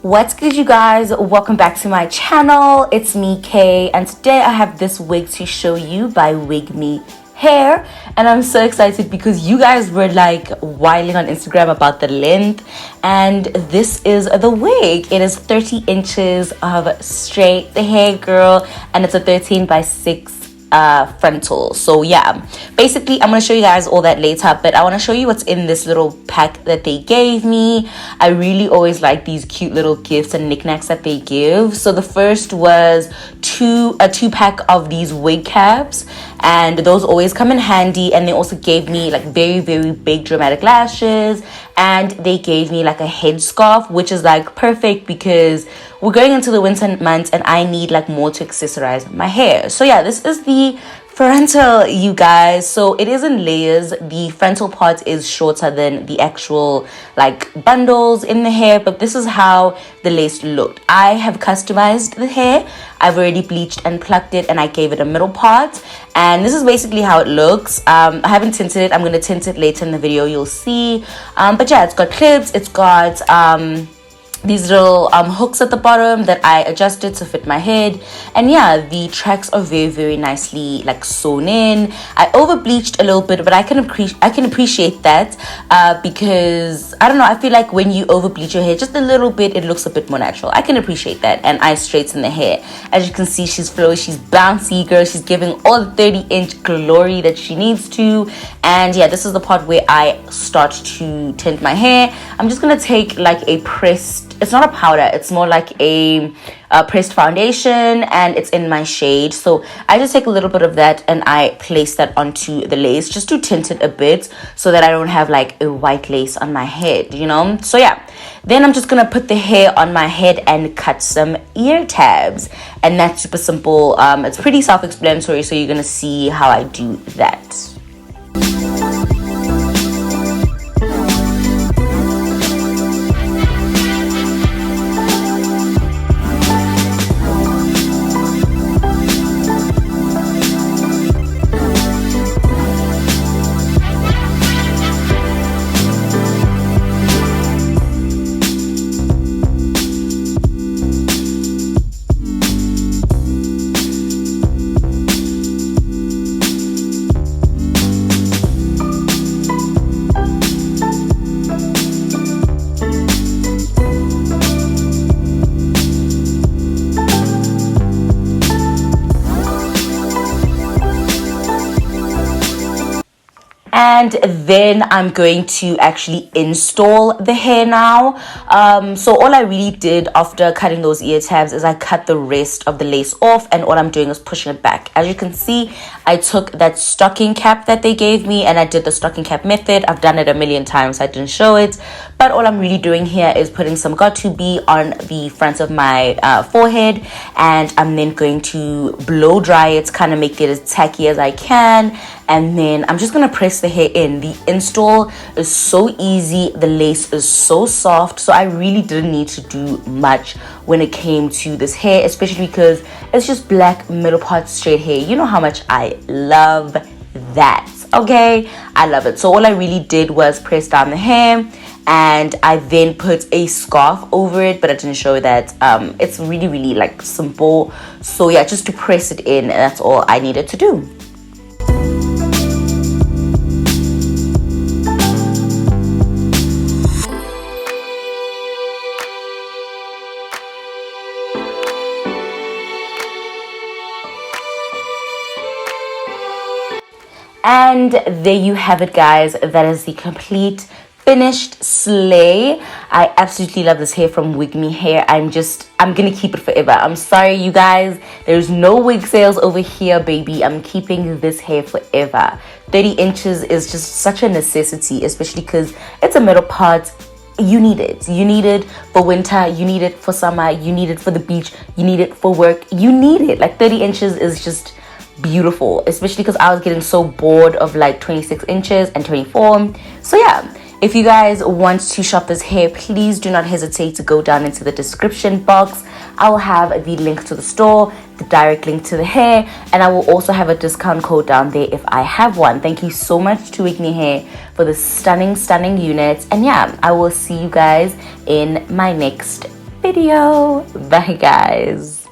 What's good, you guys? Welcome back to my channel. It's me, Kay, and today I have this wig to show you by WIGMY hair, and I'm so excited because you guys were like whiling on Instagram about the length, and this is the wig. It is 30 inches of straight hair, girl, and it's a 13 by 6 frontal. So yeah, basically I'm gonna show you guys all that later, but I want to show you what's in this little pack that they gave me. I really always like these cute little gifts and knickknacks that they give. So the first was a two pack of these wig caps, and those always come in handy. And they also gave me like very big dramatic lashes, and they gave me like a headscarf, which is like perfect because we're going into the winter months and I need like more to accessorize my hair. So yeah, this is the frontal, you guys. So it is in layers. The frontal part is shorter than the actual like bundles in the hair, but this is how the lace looked. I have customized the hair. I've already bleached and plucked it, and I gave it a middle part, and this is basically how it looks. I haven't tinted it. I'm going to tint it later in the video, you'll see. But yeah, it's got clips. It's got these little hooks at the bottom that I adjusted to fit my head, and yeah, the tracks are very nicely like sewn in. I over bleached a little bit, but I can appreciate that because I don't know, I feel like when you over bleach your hair just a little bit, it looks a bit more natural. I can appreciate that. And I straighten the hair. As you can see, she's flowy, she's bouncy, girl. She's giving all the 30-inch glory that she needs to. And yeah, this is the part where I start to tint my hair. I'm just gonna take like a pressed, it's not a powder, it's more like a pressed foundation, and it's in my shade. So I just take a little bit of that and I place that onto the lace just to tint it a bit so that I don't have like a white lace on my head, you know. So yeah, then I'm just gonna put the hair on my head and cut some ear tabs, and that's super simple. It's pretty self-explanatory, so you're gonna see how I do that. And then I'm going to actually install the hair now. So all I really did after cutting those ear tabs is I cut the rest of the lace off, and all I'm doing is pushing it back. As you can see, I took that stocking cap that they gave me and I did the stocking cap method. I've done it a million times, so I didn't show it, but all I'm really doing here is putting some got2b on the front of my forehead, and I'm then going to blow dry it, kind of make it as tacky as I can, and then I'm just gonna press the hair in. The install is so easy, the lace is so soft, so I really didn't need to do much when it came to this hair, especially because it's just black middle part straight hair. You know how much I love that, okay? I love it. So all I really did was press down the hair, and I then put a scarf over it, but I didn't show that. It's really like simple. So yeah, just to press it in, and that's all I needed to do. And there you have it, guys. That is the complete finished slay. I absolutely love this hair from WIGMY hair. I'm gonna keep it forever. I'm sorry, you guys, there's no wig sales over here, baby. I'm keeping this hair forever. 30 inches is just such a necessity, especially because it's a middle part. You need it. You need it for winter, you need it for summer, you need it for the beach, you need it for work, you need it. Like 30 inches is just beautiful, especially because I was getting so bored of like 26 inches and 24. So yeah, if you guys want to shop this hair, please do not hesitate to go down into the description box. I will have the link to the store, the direct link to the hair, and I will also have a discount code down there if I have one. Thank you so much to WIGMY Hair for the stunning units. And yeah, I will see you guys in my next video. Bye guys.